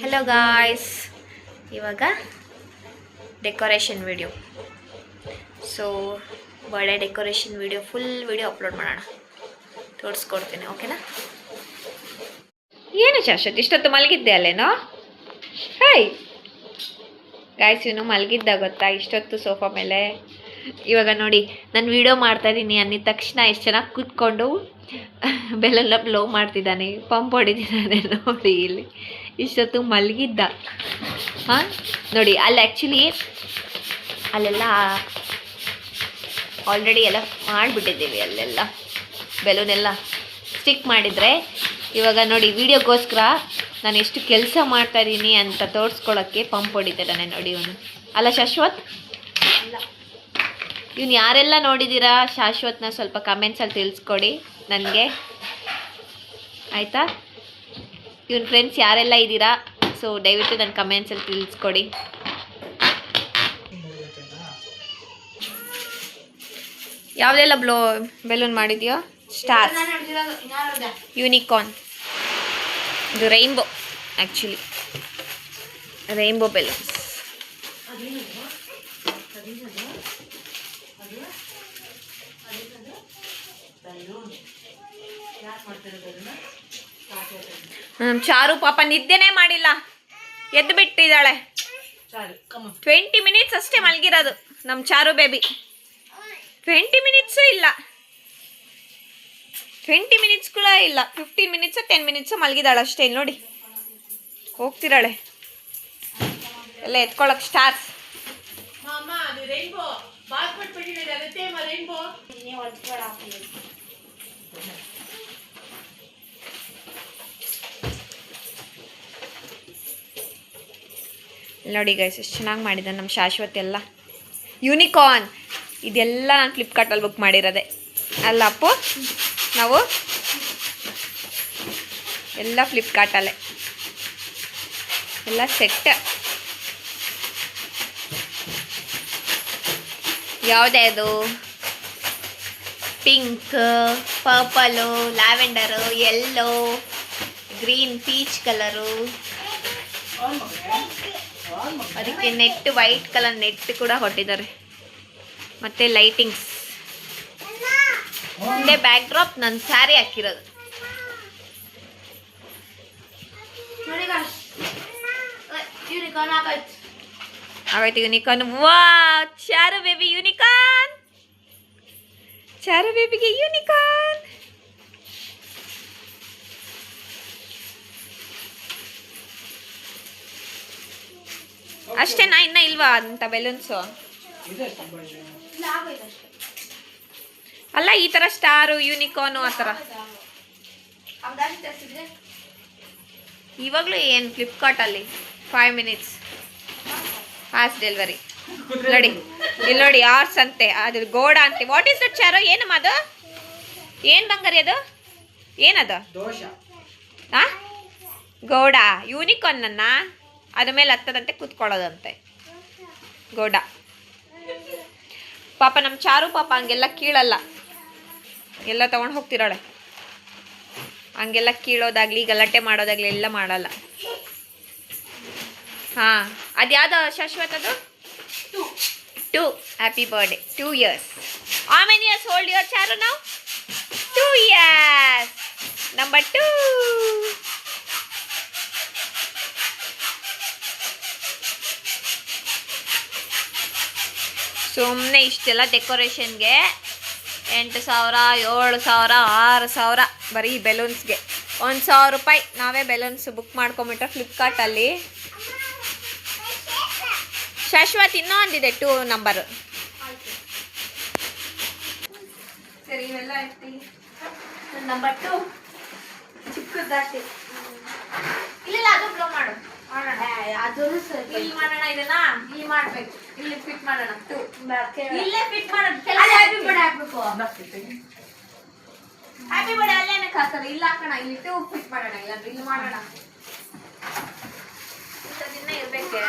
Hello guys, ಇವಾಗ decoration video. So birthday decoration video, full video upload ಮಾಡೋಣ, ತೋರಿಸ್ಕೊಡ್ತೀನಿ. ಓಕೆನಾ? ಏನು ಶಾಶ್ವತ್, ಇಷ್ಟೊತ್ತು ಮಲಗಿದ್ದೆ ಅಲ್ಲೇನೋ? ಹಾಯ್ ಗಾಯ್ಸ್, ಇವನು ಮಲಗಿದ್ದ ಗೊತ್ತಾ ಇಷ್ಟೊತ್ತು ಸೋಫಾ ಮೇಲೆ. ಇವಾಗ ನೋಡಿ, ನಾನು ವಿಡಿಯೋ ಮಾಡ್ತಾಯಿದ್ದೀನಿ ಅಂದಿದ ತಕ್ಷಣ ಎಷ್ಟು ಚೆನ್ನಾಗಿ ಕೂತ್ಕೊಂಡು ಬೆಲ್ಲೆಲ್ಲ ಬ್ಲೋ ಮಾಡ್ತಿದ್ದಾನೆ, ಪಂಪ್ ಹೊಡಿತಿದ್ದಾನೆ. ನೋಡಿ ಇಲ್ಲಿ ಇಷ್ಟೊತ್ತು ಮಲಗಿದ್ದ. ಹಾಂ ನೋಡಿ, ಅಲ್ಲಿ ಆ್ಯಕ್ಚುಲಿ ಅಲ್ಲೆಲ್ಲ ಆಲ್ರೆಡಿ ಎಲ್ಲ ಮಾಡಿಬಿಟ್ಟಿದ್ದೀವಿ. ಅಲ್ಲೆಲ್ಲ ಬೆಲೂನೆಲ್ಲ ಸ್ಟಿಕ್ ಮಾಡಿದರೆ, ಇವಾಗ ನೋಡಿ ವಿಡಿಯೋಗೋಸ್ಕರ ನಾನು ಎಷ್ಟು ಕೆಲಸ ಮಾಡ್ತಾಯಿದ್ದೀನಿ ಅಂತ ತೋರಿಸ್ಕೊಳ್ಳೋಕ್ಕೆ ಪಂಪ್ ಹೊಡಿತಿದ್ದಾನೆ ನೋಡಿ ಇವನು. ಅಲ್ಲ ಶಾಶ್ವತ್? ಇವನು ಯಾರೆಲ್ಲ ನೋಡಿದ್ದೀರಾ ಶಾಶ್ವತ್ನ ಸ್ವಲ್ಪ ಕಮೆಂಟ್ಸಲ್ಲಿ ತಿಳಿಸ್ಕೊಡಿ ನನಗೆ, ಆಯಿತಾ? ಇವನ ಫ್ರೆಂಡ್ಸ್ ಯಾರೆಲ್ಲ ಇದ್ದೀರಾ, ಸೊ ದಯವಿಟ್ಟು ನನ್ನ ಕಮೆಂಟ್ಸಲ್ಲಿ ತಿಳಿಸ್ಕೊಡಿ. ಯಾವುದೆಲ್ಲ ಬೆಲೂನ್ ಮಾಡಿದೆಯೋ? ಸ್ಟಾರ್, ಯೂನಿಕಾರ್ನ್, ಇದು ರೈನ್ಬೋ, ಆ್ಯಕ್ಚುಲಿ ರೈನ್ಬೋ ಬೆಲೂನ್ಸ್. ಚಾರು ಪಾಪ ನಿದ್ದೆನೇ ಮಾಡಿಲ್ಲ, ಎದ್ದು ಬಿಟ್ಟಿದ್ದಾಳೆ. 20 ಮಿನಿಟ್ಸ್ ಅಷ್ಟೇ ಮಲಗಿರೋದು ನಮ್ಮ ಚಾರು ಬೇಬಿ. 20 ಮಿನಿಟ್ಸು ಇಲ್ಲ, 20 ಮಿನಿಟ್ಸ್ ಕೂಡ ಇಲ್ಲ, 15 ಮಿನಿಟ್ಸು 10 ಮಿನಿಟ್ಸು ಮಲಗಿದಾಳೆ ಅಷ್ಟೇ. ನೋಡಿ ಹೋಗ್ತಿದ್ದಾಳೆ ಎಲ್ಲ ಎತ್ಕೊಳ್ಳೋಕೆ. ಸ್ಟಾರ್ಸ್ ನೋಡಿ ಗೈಸ್, ಎಷ್ಟು ಚೆನ್ನಾಗಿ ಮಾಡಿದ್ದಾನೆ ನಮ್ಮ ಶಾಶ್ವತ್. ಎಲ್ಲ ಯೂನಿಕಾರ್ನ್, ಇದೆಲ್ಲ ನಾನು ಫ್ಲಿಪ್ಕಾರ್ಟಲ್ಲಿ ಬುಕ್ ಮಾಡಿರೋದೆ ಅಲ್ಲ ಅಪ್ಪು? ನಾವು ಎಲ್ಲ ಫ್ಲಿಪ್ಕಾರ್ಟಲ್ಲೇ ಎಲ್ಲ ಸೆಟ್. ಯಾವುದೇ ಅದು pink, purple, lavender, yellow, green, peach colour, ಅದಕ್ಕೆ ನೆಟ್ ವೈಟ್ ಕಲರ್ ನೆಟ್ ಕೂಡ ಹೊಟ್ಟಿದ್ದಾರೆ. ಮತ್ತೆ ಲೈಟಿಂಗ್ಸ್, ಮುಂದೆ ಬ್ಯಾಕ್ ಡ್ರಾಪ್ ನನ್ನ ಸ್ಯಾರಿ ಹಾಕಿರೋದು. ಆಗೋಯ್ತು ಯೂನಿಕಾರ್ನ್. ವಾ, ಚಾರು ಬೇಬಿ ಯೂನಿಕಾರ್ನ್, ಚಾರು ಬೇಬಿಗೆ ಯೂನಿಕಾರ್ನ್. ಅಷ್ಟೇನಾ, ಇನ್ನ ಇಲ್ವಾ ಅಂತ ಬೆಲೂನ್ಸು? ಅಲ್ಲ, ಈ ಥರ ಸ್ಟಾರು, ಯೂನಿಕಾರ್ನು ಆ ಥರ ಇವಾಗಲೂ ಏನು ಫ್ಲಿಪ್ಕಾರ್ಟಲ್ಲಿ 5 ಮಿನಿಟ್ಸ್ ಫಾಸ್ಟ್ ಡೆಲಿವರಿ. ನೋಡಿ ಇಲ್ಲಿ ನೋಡಿ, ಆರ್ಸ್ ಅಂತೆ, ಅದು ಗೋಡ ಅಂತೆ. ವಾಟ್ ಈಸ್ ದಟ್ ಚಾರು? ಏನಮ್ಮ ಅದು? ಏನು ಬಂಗಾರಿ ಅದು? ಏನದು? ಹಾಂ, ಗೌಡ ಯೂನಿಕಾರ್ನನ್ನ ಅದ್ರ ಮೇಲೆ ಹತ್ತದಂತೆ ಕೂತ್ಕೊಳ್ಳೋದಂತೆ ಗೌಡ. ಪಾಪ ನಮ್ಮ ಚಾರು ಪಾಪ ಹಂಗೆಲ್ಲ ಕೀಳಲ್ಲ, ಎಲ್ಲ ತೊಗೊಂಡು ಹೋಗ್ತಿರಾಳೆ. ಹಂಗೆಲ್ಲ ಕೀಳೋದಾಗಲಿ ಗಲಾಟೆ ಮಾಡೋದಾಗಲಿ ಎಲ್ಲ ಮಾಡಲ್ಲ. ಹಾಂ, ಅದು ಯಾವುದು ಶಾಶ್ವತ್? ಅದು 2. Happy birthday, 2 years. How many years old your Charu now? 2 years. Number 2. ಸುಮ್ಮನೆ ಇಷ್ಟೆಲ್ಲ ಡೆಕೋರೇಷನ್ಗೆ 8,000, 7,000, 6,000 ಬರೀ ಬೆಲೂನ್ಸ್ಗೆ. 1,000 ರೂಪಾಯಿ ನಾವೇ ಬೆಲೂನ್ಸ್ ಬುಕ್ ಮಾಡ್ಕೊಂಬಿಟ್ರೆ ಫ್ಲಿಪ್ಕಾರ್ಟಲ್ಲಿ. ಶಾಶ್ವತ್ ಇನ್ನೂ ಒಂದಿದೆ 2 ನಂಬರು. ಸರಿ, ಇವೆಲ್ಲ ಐತಿ. ನಂಬರ್ 2 ಚಿಕ್ಕದಾಗ್ತಿ. ಇಲ್ಲ, ಅದು ಬ್ಲೋ ಮಾಡು. ಇಲ್ಲಿ ಮಾಡೋಣ, ಇದನ್ನ ಇಲ್ಲಿ ಮಾಡ್ಬೇಕು, ಇಲ್ಲಿ ಫಿಟ್ ಮಾಡೋಣ. ಇಲ್ಲೇ ಫಿಟ್ ಮಾಡೋಣ. ಹ್ಯಾಪಿ ಬರ್ಡೇ ಹಾಕ್ಬೇಕು. ಹ್ಯಾಪಿ ಬರ್ಡೇ ಅಲ್ಲೇನಕ್ಕೆ ಹಾಕೋದು? ಇಲ್ಲ ಹಾಕೋಣ, ಇಲ್ಲಿ 2 ಫಿಟ್ ಮಾಡೋಣ. ಇಲ್ಲ ಇಲ್ಲಿ ಮಾಡೋಣ, ದಿನ ಇರ್ಬೇಕೆ.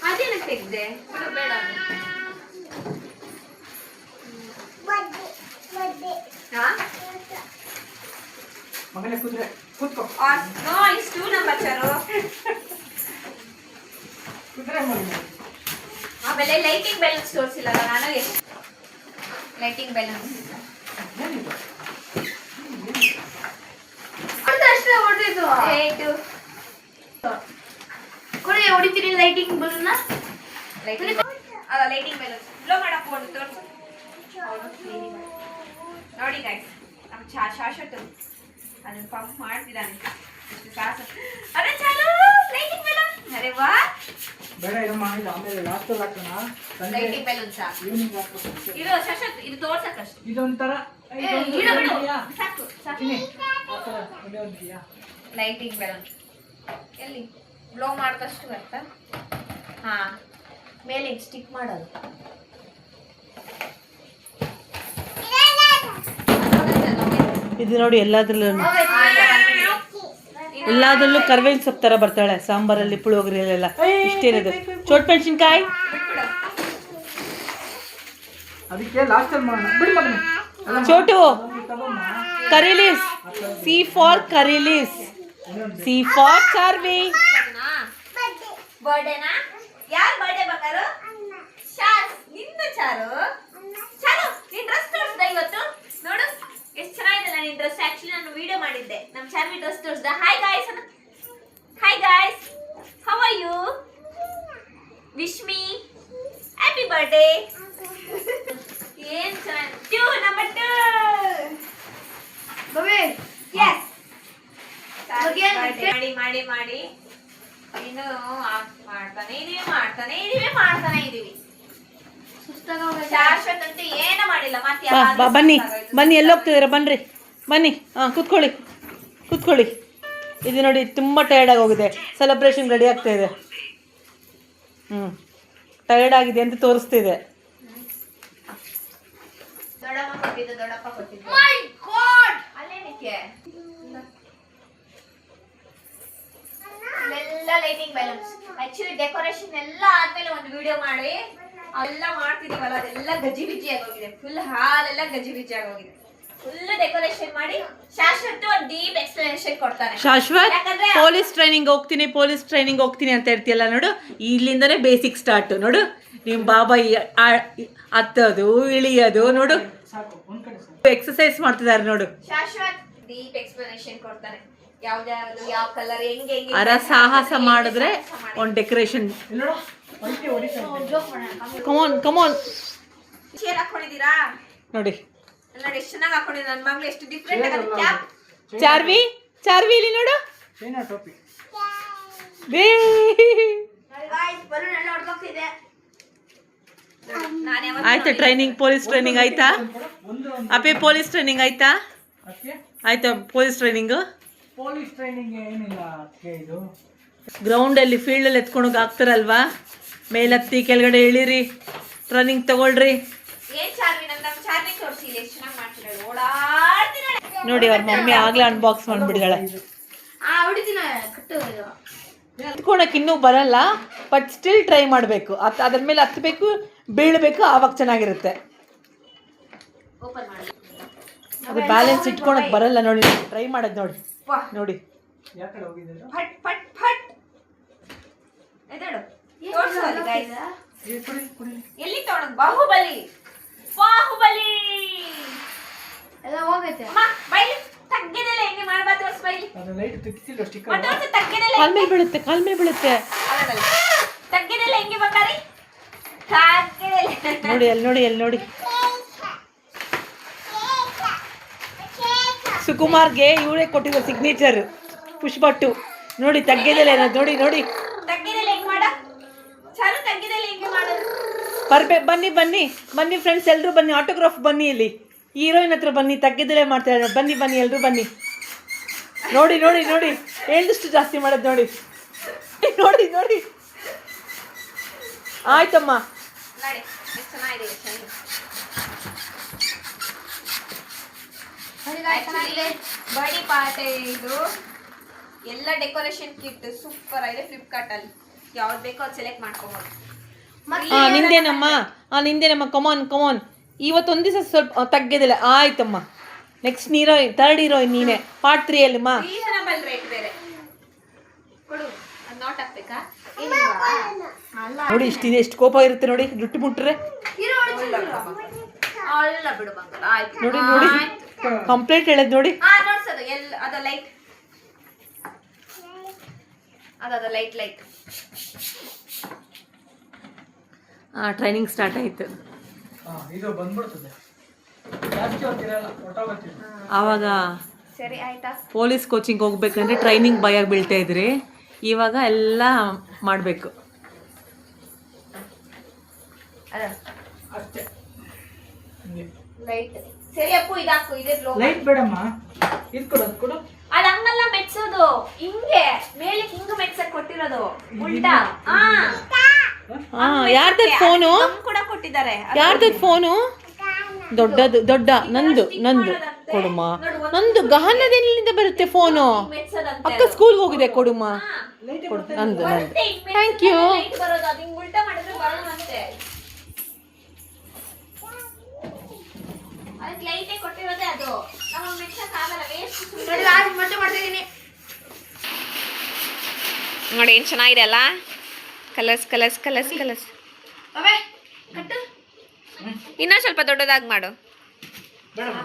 ಅದೇನಕ್ಕೆ ತೆಗ್ದೆ? ಬೇಡ, ಮಗನೇ ಕೂತ್ರೆ ಕೂತ್ಕೋ. ನೋ, ಇಷ್ಟು 2 ನಂಬರ್ ಚಾರು. ಆಮೇಲೆ ಲೈಟಿಂಗ್ ಬ್ಯಾಲೆನ್ಸ್ ತೋರಿಸಿಲ್ಲ ನಾನು. ಲೈಟಿಂಗ್ ಬ್ಯಾಲೆನ್ಸ್ ಅಷ್ಟೇ ಹೊಡೆದಿದ್ದು. ಹೊಡಿತೀನಿ ಲೈಟಿಂಗ್ ಬಲೂನ್ನ. ಲೈಟಿಂಗ್ ಬ್ಯಾಲೆನ್ಸ್ ಬ್ಲೋ ಮಾಡಕ್ಕೆ ಒಂದು ತೋರಿಸು ನೋಡಿ ಗೈಸ್. ನಮ್ಮ ಶಾಶ್ವತ ಅದನ್ನ ಪಂಪ್ ಮಾಡ್ತಿದ್ದಾನೆ. ಎಷ್ಟು ಸಾಸು ಅರೆ ಚಾಲು ಲೈಟಿಂಗ್ ಬ್ಯಾಲೆನ್ಸ್. ಅರೆ ವಾ ಬೇಡ ಇರಮ್ಮ, ಇದು ಆಮೇಲೆ ಲಾಸ್ಟ್ ಅಲ್ಲಿ ಹಾಕೋಣ. ಲೈಟಿಂಗ್ ಬ್ಯಾಲೆನ್ಸ್ ಈವ್ನಿಂಗ್ ಹಾಕೋಣ. ಇದು ಶಾಶ್ವತ ಇದು ತೋರ್ಸಕ್ಕಷ್ಟು. ಇದೊಂಥರ ಸಾಕು ಸಾಕು. ಲೈಟಿಂಗ್ ಬ್ಯಾಲೆನ್ಸ್ ಎಲ್ಲಿ ಬ್ಲೋ ಮಾಡ್ದಷ್ಟು ಬರ್ತಾ. ಹಾ ಮೇಲೆ ಸ್ಟಿಕ್ ಮಾಡೋದು. ಇದು ನೋಡಿ ಎಲ್ಲಾದ್ರಲ್ಲೂ ಕರ್ಬೇವಿನ ಸೊಪ್ಪು ತರ ಬರ್ತಾಳೆ ಸಾಂಬಾರಲ್ಲಿ, ಪುಳಿಯೋಗರೆಲ್ಲ. ಇಷ್ಟೇನದು ಚೋಟ್ ಮೆಣಸಿನ್ಕಾಯಿ. ಅದಕ್ಕೆ ಲಾಸ್ಟ್ ಅಲ್ಲಿ ಮಾಡೋಣ. ಬಿಡಿ ಮಗನೇ. Chotu curry leaves. C for curry leaves. C for Charvi. ಬರ್ಡೇನಾ? ಯಾರ್ ಬರ್ಡೇ ಬಂಗಾರು? ಶಾಸ್ ನಿನ್ನ ಚಾರು. ಚಾರು ನಿನ್ ಡ್ರೆಸ್ ತೋರಿಸ್ದ ಇವತ್ತು ನೋಡು ಎಷ್ಟು ಚೆನ್ನಾಗಿದೆಲ್ಲ ನಿನ್ ಡ್ರೆಸ್. ಆಕ್ಚುಲಿ ನಾನು ವಿಡಿಯೋ ಮಾಡಿದ್ದೆ ನಮ್ಮ ಚಾರ್ವಿ ಡ್ರೆಸ್ ತೋರಿಸ್ದ. Hi guys. Hi guys, how are you? Wish me happy birthday. ಏನ್ ಚೆನ್ನಾಗಿ ನಂಬರ್ 2 ಎಸ್ ಮಾಡಿ ಮಾಡಿ ಮಾಡಿ ಇನ್ನು ಮಾಡ್ತಾನೆ ಇದೀವಿ. ಶಾಶ್ವತ ಅಂತ ಏನೂ ಮಾಡಿಲ್ಲ. ಮತ್ತೆ ಬನ್ನಿ ಬನ್ನಿ, ಎಲ್ಲೋಗ್ತಿದ್ದೀರಾ? ಬನ್ರಿ ಬನ್ನಿ. ಕೂತ್ಕೊಳ್ಳಿ. ಇದು ನೋಡಿ ತುಂಬ ಟಯರ್ಡ್ ಆಗಿ ಹೋಗಿದೆ. ಸೆಲೆಬ್ರೇಷನ್ ರೆಡಿ ಆಗ್ತಾ ಇದೆ. ಟಯರ್ಡ್ ಆಗಿದೆ ಅಂತ ತೋರಿಸ್ತಿದೆ. ದೊಡ್ಡಪ್ಪ ಕೊಟ್ಟಿದ್ದು ಅಲ್ಲೇನಕ್ಕೆ ಎಲ್ಲ ಲೈಟಿಂಗ್ ಬ್ಯಾಲೆನ್ಸ್. ಆಕ್ಚುಲಿ ಡೆಕೋರೇಷನ್ ಎಲ್ಲ ಆದ್ಮೇಲೆ ಒಂದು ವಿಡಿಯೋ ಮಾಡಿ ಅವೆಲ್ಲ ಮಾಡ್ತಿದೀವಲ್ಲ, ಅದೆಲ್ಲ ಗಜಿಬಿಜಿ ಆಗೋಗಿದೆ. ಫುಲ್ ಹಾಲ್ ಎಲ್ಲ ಗಜಿಬಿಜಿ ಆಗೋಗಿದೆ. ಫುಲ್ ಡೆಕೋರೇಷನ್ ಮಾಡಿ ಶಾಶ್ವತ ಒಂದು ಡೀಪ್ ಎಕ್ಸ್ಪ್ಲನೇಷನ್ ಕೊಡ್ತಾರೆ. ಶಾಶ್ವತ್ ಪೊಲೀಸ್ ಟ್ರೈನಿಂಗ್ ಹೋಗ್ತೀನಿ ಅಂತ ಇರ್ತೀಯಲ್ಲ ನೋಡು, ಇಲ್ಲಿಂದನೇ ಬೇಸಿಕ್ ಸ್ಟಾರ್ಟ್ ನೋಡು. ನಿಮ್ಮ ಬಾಬಾ ಹತ್ತೋದು ಇಳಿಯೋದು ನೋಡು, ಎಕ್ಸರ್ಸೈಸ್ ಮಾಡ್ತಿದ್ದಾರೆ ನೋಡು. ಶಾಶ್ವತ್ ಡೀಪ್ ಎಕ್ಸ್ಪ್ಲನೇಷನ್ ಕೊಡ್ತಾನೆ. ಯಾವ್ದು ಯಾವ ಕಲರ್ ಹೆಂಗೆ ಅರ ಸಾಹಸ ಮಾಡಿದ್ರೆ ಒಂದು ಡೆಕೋರೇಷನ್. ಕಮಾನ್ ಚೇರ್ ಹಾಕೊಂಡಿದ್ದೀರಾ ನೋಡಿ. ನೋಡಿ ಎಷ್ಟು ಚೆನ್ನಾಗಿ ಹಾಕೊಂಡಿದ್ದೀನಿ ನನ್ನ ಮಗಳು. ಎಷ್ಟು ಡಿಫ್ರೆಂಟ್ ಆಗಿದೆ ಕ್ಯಾಪ್. ಚಾರ್ವಿ ಇಲ್ಲಿ ನೋಡು. ಟೋಪಿ ಬಲೂನ್ ಎಲ್ಲ ಹೊಡ್ಕೋಗ್ತಿದೆ. ಆಯ್ತಾ ಟ್ರೈನಿಂಗ್? ಪೊಲೀಸ್ ಟ್ರೈನಿಂಗ್ ಆಯ್ತಾ? ಅಪ್ಪಿ ಪೊಲೀಸ್ ಟ್ರೈನಿಂಗ್ ಆಯ್ತಾ? ಪೊಲೀಸ್ ಟ್ರೈನಿಂಗ್ ಏನಿಲ್ಲ. ಇದು ಗ್ರೌಂಡಲ್ಲಿ ಫೀಲ್ಡಲ್ಲಿ ಎತ್ಕೊಂಡೋಗಿ ಹಾಕ್ತಾರಲ್ವಾ, ಮೇಲತ್ತಿ ಕೆಳಗಡೆ ಇಳಿರಿ, ಟ್ರೈನಿಂಗ್ ತಗೊಳ್ರಿ. ನೋಡಿ ಅವ್ರ ಮಮ್ಮಿ ಆಗ್ಲೇ ಅನ್ಬಾಕ್ಸ್ ಮಾಡ್ಬಿಡ್ಗಾಳೆ. ಎತ್ಕೊಳಕ್ ಇನ್ನೂ ಬರಲ್ಲ, ಬಟ್ ಸ್ಟಿಲ್ ಟ್ರೈ ಮಾಡಬೇಕು. ಅದ್ರ ಮೇಲೆ ಹತ್ತಬೇಕು, ಬೀಳಬೇಕು, ಆವಾಗ ಚೆನ್ನಾಗಿರುತ್ತೆ. ಅದು ಬ್ಯಾಲೆನ್ಸ್ ಇಟ್ಕೊಳಕ್ ಬರಲ್ಲ ನೋಡಿ. ಟ್ರೈ ಮಾಡೋದು ನೋಡಿ. ಯಾಕಡೆ ಹೋಗಿದ್ದೀರಾ? ಫಟ್ ಫಟ್ ಫಟ್ ಎದಳು ತೋರ್ಸೋದು ಗೈಸ್. ಎಲ್ಲಿ ತಗೊಂಡು? ಬಾಹುಬಲಿ ಎಲ್ಲ ಹೋಗೈತೆ. ಅಮ್ಮ ಬೈಲಿ ತಗ್ಗಿದೆಲ್ಲ ಹೆಂಗೆ ಮಾಡಬಾ ತೋರ್ಸ್ ಬೈಲಿ. ಅದು ಲೈಟ್ ತೆಗಿಸಿಲ್ಲ ಸ್ಟಿಕ್ಕರ್. ಮತ್ತೆ ತಗ್ಗಿದೆಲ್ಲ ಕಾಲ್ ಮೇಲೆ ಬೀಳುತ್ತೆ. ತಗ್ಗಿದೆಲ್ಲ ಹೆಂಗೆ ಬಂಗಾರಿ? ತಗ್ಗಿದೆಲ್ಲ ನೋಡಿ ಅಲ್ಲಿ ನೋಡಿ. ಸುಕುಮಾರ್ಗೆ ಇವರೇ ಕೊಟ್ಟಿರೋ ಸಿಗ್ನೇಚರ್ ಪುಷ್ಪಟ್ಟು. ನೋಡಿ ತಗ್ಗಿದೆಲ್ಲ ನೋಡಿ. ತಗ್ಗಿದೆಲ್ಲ ಹೆಂಗೆ ಮಾಡ? ಚಾರು ತಗ್ಗಿದೆಲ್ಲ ಹೆಂಗೆ ಮಾಡೋದು? ಬನ್ನಿ ಫ್ರೆಂಡ್ಸ್, ಎಲ್ಲರೂ ಬನ್ನಿ. ಆಟೋಗ್ರಾಫ್ ಬನ್ನಿ. ಇಲ್ಲಿ ಹೀರೋಯಿನ್ ಹತ್ರ ಬನ್ನಿ. ತಗ್ಗಿದೆಲೆ ಮಾಡ್ತಾರೆ. ಬನ್ನಿ ಎಲ್ಲರೂ ಬನ್ನಿ. ನೋಡಿ ಹೇಳಿದಷ್ಟು ಜಾಸ್ತಿ ಮಾಡೋದು ನೋಡಿ. ಆಯ್ತಮ್ಮ. ನೋಡಿ ಎಷ್ಟು ಚೆನ್ನಾಗಿದೆ. ಬಡಿ ಪಾರ್ಟಿ ಇದು ಎಲ್ಲ ಡೆಕೋರೇಷನ್ ಕಿಟ್ ಸೂಪರ್ ಆಗಿದೆ. ಫ್ಲಿಪ್ಕಾರ್ಟ್ ಅಲ್ಲಿ ಯಾವ್ದು ಬೇಕೋ ಅದು ಸೆಲೆಕ್ಟ್ ಮಾಡ್ಕೋಬಹುದು. ನಿಂದೇನಮ್ಮ. ಕಮಾನ್. ಇವತ್ತೊಂದು ದಿವಸ ಸ್ವಲ್ಪ ತಗ್ಗಿದಿಲ್ಲ. ಆಯ್ತಮ್ಮ. ನೆಕ್ಸ್ಟ್ ಥರ್ಡ್ ಹೀರೋಯಿನ್ ನೀನೆ. ಪಾರ್ಟ್ 3 ಅಲ್ಲಿ ರೀಸನಬಲ್ ರೇಟ್ ಬೇರೆ ಕೊಡು. ಅದು ನಾಟ್ ಹಾಕ್ಬೇಕಾ ಏನಿಲ್ವಾ? ಅಲ್ಲ ನೋಡಿ ಇಷ್ಟಿದೆ, ಎಷ್ಟು ಕೋಪ ಇರುತ್ತೆ ನೋಡಿ ರುಟ್ಟಿ ಮುಟ್ರೆ. ಇರು ಹೊಡಿತೀನಿ ಇರು. ಅಲ್ಲ ಬಿಡು ಬಂಗಾರ ಆಯ್ತು ನೋಡಿ ನೋಡಿ ಕಂಪ್ಲೇಂಟ್ ಹೇಳದ್ ನೋಡಿ. ನೋಡ್ಸೋದು ಅದ ಲೈಟ್ ಅದ ಲೈಟ್ ಲೈಟ್ ಟ್ರೈನಿಂಗ್ ಸ್ಟಾರ್ಟ್ ಆಯ್ತು. ಇದು ಬಂದ್ಬಿಡ್ತದೆ, ಜಾಸ್ತಿ ಹೊತ್ತಿರಲ್ಲ, ಹೊಟ್ಟೋಗತ್ತೀವಿ. ಆವಾಗ ಸರಿ ಆಯ್ತಾ? ಪೊಲೀಸ್ ಕೋಚಿಂಗ್ ಹೋಗ್ಬೇಕಂದ್ರೆ ಟ್ರೈನಿಂಗ್ ಭಯ ಬೀಳ್ತಾ ಇದ್ರಿ, ಇವಾಗ ಎಲ್ಲ ಮಾಡಬೇಕು. ಅದ ಅಷ್ಟೇ. ಲೈಟ್ ಸರಿ ಅಪ್ಪು ಇದಾಕು ಇದೇ ಲೋ ಲೈಟ್ ಬೇಡಮ್ಮ, ಇದು ಕೊಡು, ಅದು ಕೊಡು. ಅದ ಹಂಗಲ್ಲ ಮೆಟ್ಸೋದು, ಹಿಂಗೆ ಮೇಲೆ ಹಿಂಗ ಮೆಟ್ಸಕ್ ಕೊಟ್ಟಿರೋದು ಉಲ್ಟಾ. ಯಾರ್ದದ್ ಫೋನು? ಕೂಡ ಕೊಟ್ಟಿದ್ದಾರೆ. ಯಾರ್ದದ್ ಫೋನು? ದೊಡ್ಡದು ದೊಡ್ಡ ನಂದು ಕೊಡುಮ. ನಂದು ಗಹನದಿಂದ ಬರುತ್ತೆ ಫೋನು. ಅಕ್ಕ ಸ್ಕೂಲ್ಗೆ ಹೋಗಿದೆ ಕೊಡುಮ. ಕೊಡು ನಂದು ಥ್ಯಾಂಕ್ ಯು. ಬರೋದು ಅದು ಹಿಂಗ್ ಉಲ್ಟಾ ಮಾಡಿದ್ರೆ ಬರೋದಂತೆ. ಅದಕ್ಕೆ ಲೈಟೇ ಕೊಟ್ಟಿರೋದೇ ಅದು. ನಾವು ಮೆಟ್ಸಕ್ ಆಗಲ್ಲ, ವೇಸ್ಟ್. ನೋಡಿ ಲಾಸ್ಟ್ ಮತ್ತೆ ಮಾಡ್ತಾ ಇದೀನಿ. ನೋಡಿ ಏನು ಚೆನ್ನಾಗಿದೆ ಅಲ್ಲ, ಕಲರ್ಸ್ ಕಲರ್ಸ್ ಕಲರ್ಸ್ ಕಲರ್ಸ್. ಬಾಬೆ ಕಟ್ಟು. ಇನ್ನೂ ಸ್ವಲ್ಪ ದೊಡ್ಡದಾಗಿ ಮಾಡು. ಬೇಡಮ್ಮ.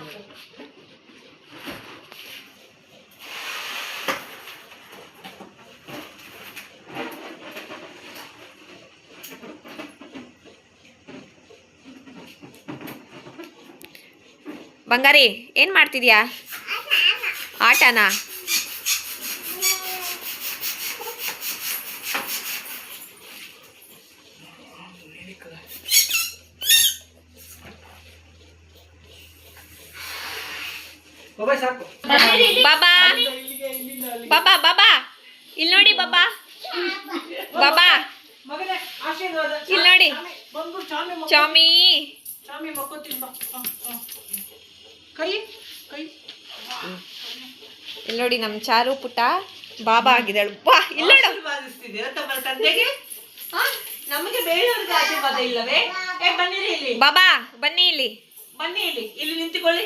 ಬಂಗಾರಿ ಏನು ಮಾಡ್ತಿದ್ಯಾ? ಆಟನಾ? ಬಾಬಾಯ್ ಸಾಕು. ಬಾಬಾ ಬಾಬಾ ಬಾಬಾ ಇಲ್ಲಿ ನೋಡಿ ಬಾಬಾ ಬಾಬಾ ಮಗನೇ ಆಶೀರ್ವಾದ. ಇಲ್ಲಿ ನೋಡಿ ಬಂದ್ಬಿಟ್ಟು ಚಾಮಿ ಮಕ್ಕ- ಚಾಮಿ. ಚಾಮಿ ಮಕ್ಕೋತೀನಿ ಬಾ. ಕೈ ಕೈ. ಇಲ್ಲಿ ನೋಡಿ ನಮ್ಮ ಚಾರು ಪುಟ್ಟ ಬಾಬಾ ಆಗಿದ್ದಾಳು. ಬಾ ಇಲ್ಲಿ ನೋಡು. ಆಶೀರ್ವಾದಿಸ್ತಿದ್ದೀರಾ ತಮ್ಮ ತಂದೆಗೆ? ನಮಗೆ ಬೇರೆಯವ್ರಿಗೆ ಆಶೀರ್ವಾದ ಇಲ್ಲವೇ? ಬನ್ನಿರಿ ಇಲ್ಲಿ, ಬಾಬಾ ಬನ್ನಿ ಇಲ್ಲಿ. ಬನ್ನಿ ಇಲ್ಲಿ ನಿಂತುಕೊಳ್ಳಿ.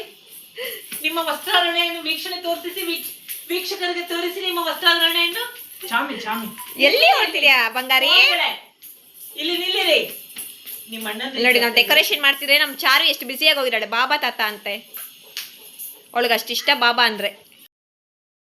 ನಿಮ್ಮ ವಸ್ತ್ರಾರಣೆಯನ್ನು ವೀಕ್ಷಣೆ ತೋರಿಸಿ, ವೀಕ್ಷಕರಿಗೆ ತೋರಿಸಿ ನಿಮ್ಮ ವಸ್ತ್ರಾರಣೆಯನ್ನು. ಚಾಮಿ ಚಾಮಿ. ಎಲ್ಲಿ ಹೊರಟಿದ್ಯಾ ಬಂಗಾರಿ? ಇಲ್ಲಿ ನಿಲ್ಲಿರಿ. ನಿಮ್ಮ ಅಣ್ಣ ಇಲ್ಲಿ ನೋಡಿ ನಾವು ಡೆಕೋರೇಷನ್ ಮಾಡ್ತಿದ್ರೆ ನಮ್ಮ ಚಾರು ಎಷ್ಟು ಬ್ಯುಸಿಯಾಗಿ ಹೋಗಿದ್ದಾಳೆ. ಬಾಬಾ ತಾತ ಅಂತೆ, ಅವಳಿಗೆ ಅಷ್ಟಿಷ್ಟ ಬಾಬಾ ಅಂದ್ರೆ.